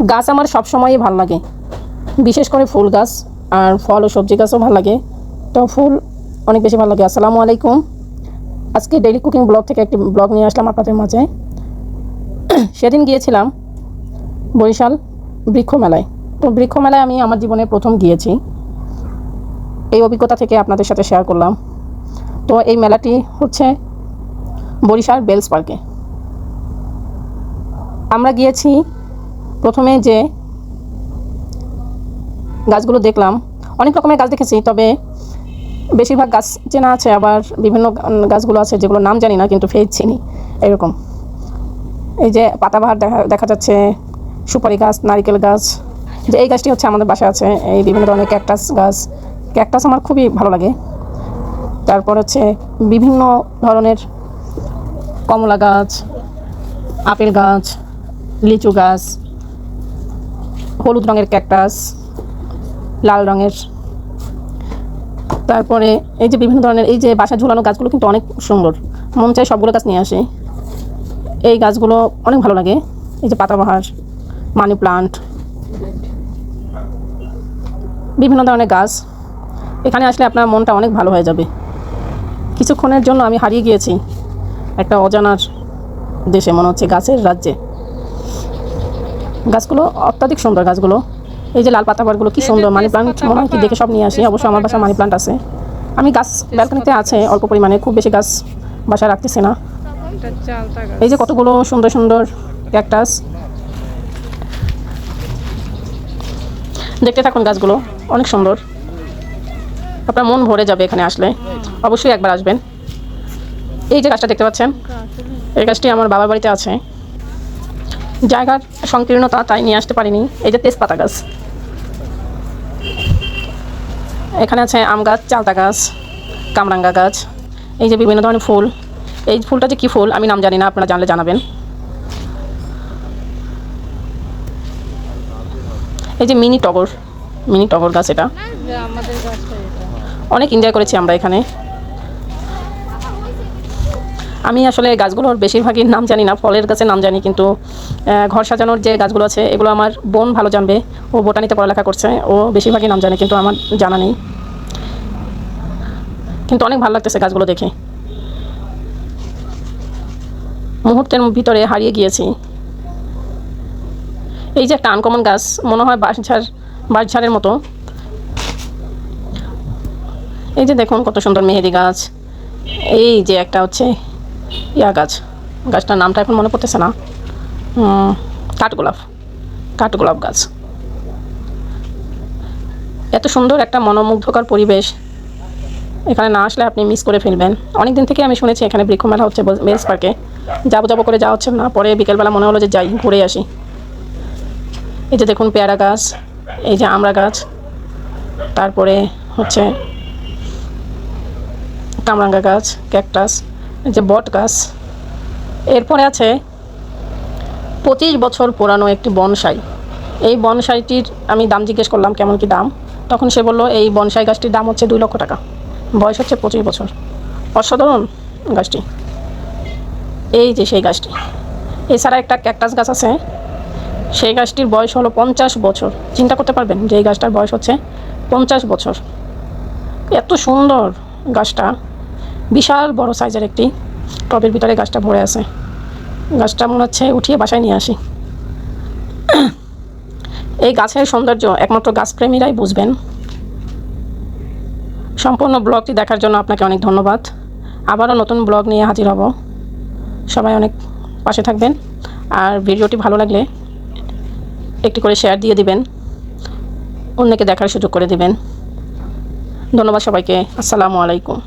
গাছ আমার সবসময়ই ভালো লাগে, বিশেষ করে ফুল গাছ আর ফল ও সবজি গাছও ভালো লাগে, তো ফুল অনেক বেশি ভালো লাগে। আসসালামু আলাইকুম। আজকে ডেইলি কুকিং ব্লগ থেকে একটি ব্লগ নিয়ে আসলাম আপনাদের মাঝে। সেদিন গিয়েছিলাম বরিশাল বৃক্ষ মেলায়। তো বৃক্ষ মেলায় আমি আমার জীবনে প্রথম গিয়েছি, এই অভিজ্ঞতা থেকে আপনাদের সাথে শেয়ার করলাম। তো এই মেলাটি হচ্ছে বরিশাল বেলস পার্কে। আমরা গিয়েছি, প্রথমে যে গাছগুলো দেখলাম, অনেক রকমের গাছ দেখেছি, তবে বেশিরভাগ গাছ চেনা আছে, আবার বিভিন্ন গাছগুলো আছে যেগুলো নাম জানি না কিন্তু ফেজ চিনি। এরকম এই যে পাতাবাহার দেখা যাচ্ছে, সুপারি গাছ, নারিকেল গাছ, যে এই গাছটি হচ্ছে আমাদের বাসায় আছে। এই বিভিন্ন ধরনের ক্যাকটাস গাছ, ক্যাকটাস আমার খুবই ভালো লাগে। তারপর হচ্ছে বিভিন্ন ধরনের কমলা গাছ, আপেল গাছ, লিচু গাছ, হলুদ রঙের ক্যাকটাস, লাল রঙের। তারপরে এই যে বিভিন্ন ধরনের এই যে বাসা ঝুলানো গাছগুলো কিন্তু অনেক সুন্দর, মন চাই সবগুলো গাছ নিয়ে আসে। এই গাছগুলো অনেক ভালো লাগে। এই যে পাতাবাহার, মানি প্লান্ট, বিভিন্ন ধরনের গাছ। এখানে আসলে আপনার মনটা অনেক ভালো হয়ে যাবে। কিছুক্ষণের জন্য আমি হারিয়ে গিয়েছি একটা অজানার দেশে, মনে হচ্ছে গাছের রাজ্যে। গাছগুলো অত্যাধিক সুন্দর গাছগুলো। এই যে লাল পাতাবাহারগুলো কি সুন্দর, মানি প্লান্ট মনে হয় কি দেখে সব নিয়ে আসি। অবশ্য আমার বাসায় মানি প্লান্ট আছে। আমি গাছ ব্যালকনিতে আছে অল্প পরিমাণে, খুব বেশি গাছ বাসায় রাখতেছি না। এই যে কতগুলো সুন্দর সুন্দর ক্যাকটাস, দেখতে থাকুন, গাছগুলো অনেক সুন্দর। আপনার মন ভরে যাবে এখানে আসলে, অবশ্যই একবার আসবেন। এই যে গাছটা দেখতে পাচ্ছেন, এই গাছটি আমার বাবার বাড়িতে আছে, জায়গার সংকীর্ণতা তাই নিয়ে আসতে পারিনি। এই যে তেজপাতা গাছ, এখানে আছে আম গাছ, চালতা গাছ, কামরাঙ্গা গাছ। এই যে বিভিন্ন ধরনের ফুল, এই ফুলটা যে কী ফুল আমি নাম জানি না, আপনারা জানলে জানাবেন। এই যে মিনি টগর গাছ, এটা অনেক এনজয় করেছি আমরা এখানে। আমি আসলে গাছগুলোর বেশিরভাগই নাম জানি না, ফলের গাছের নাম জানি, কিন্তু ঘর সাজানোর যে গাছগুলো আছে এগুলো আমার বোন ভালো জানবে। ও বোটানিতে পড়ালেখা করছে, ও বেশিরভাগই নাম জানে, কিন্তু আমার জানা নেই। কিন্তু অনেক ভালো লাগতেছে গাছগুলো দেখে, মুহূর্তের ভিতরে হারিয়ে গিয়েছি। এই যে একটা আনকমন গাছ, মনে হয় বাঁশঝাড়ের মতো। এই যে দেখুন কত সুন্দর মেহেদি গাছ। এই যে একটা হচ্ছে গাছ, গাছটার নামটা এখন মনে পড়তেছে না, কাঠগোলাপ গাছ। এত সুন্দর একটা মনোমুগ্ধকর পরিবেশ, এখানে না আসলে আপনি মিস করে ফেলবেন। অনেক দিন থেকে আমি শুনেছি এখানে বৃক্ষ মেলা হচ্ছে বেলস পার্কে, যাবো করে যাওয়া হচ্ছে না, পরে বিকেলবেলা মনে হলো যে যাই, ঘুরে আসি। এই যে দেখুন পেয়ারা গাছ, এই যে আমড়া গাছ, তারপরে হচ্ছে কামরাঙ্গা গাছ, ক্যাকটাস, এই যে বট গাছ। এরপরে আছে 25 বছর পুরানো একটি বনসাই। এই বনসাইটির আমি দাম জিজ্ঞেস করলাম কেমন কি দাম, তখন সে বলল এই বনসাই গাছটির দাম হচ্ছে 2 লক্ষ টাকা, বয়স হচ্ছে 25 বছর। অসাধারণ গাছটি। এই যে সেই গাছটি। এছাড়া একটা ক্যাকটাস গাছ আছে, সেই গাছটির বয়স হলো 50 বছর। চিন্তা করতে পারবেন যে এই গাছটার বয়স হচ্ছে 50 বছর। এত সুন্দর গাছটা, বিশাল বড় সাইজের একটি টবের ভিতরে গাছটা ভরে আছে। গাছটা মনে হচ্ছে উঠিয়ে বাসায় নিয়ে আসি। এই গাছের সৌন্দর্য একমাত্র গাছপ্রেমীরাই বুঝবেন। সম্পূর্ণ ব্লগটি দেখার জন্য আপনাকে অনেক ধন্যবাদ। আবারও নতুন ব্লগ নিয়ে হাজির হব। সবাই অনেক পাশে থাকবেন, আর ভিডিওটি ভালো লাগলে একটি করে শেয়ার দিয়ে দিবেন, অন্যকে দেখার সুযোগ করে দিবেন। ধন্যবাদ সবাইকে। আসসালামু আলাইকুম।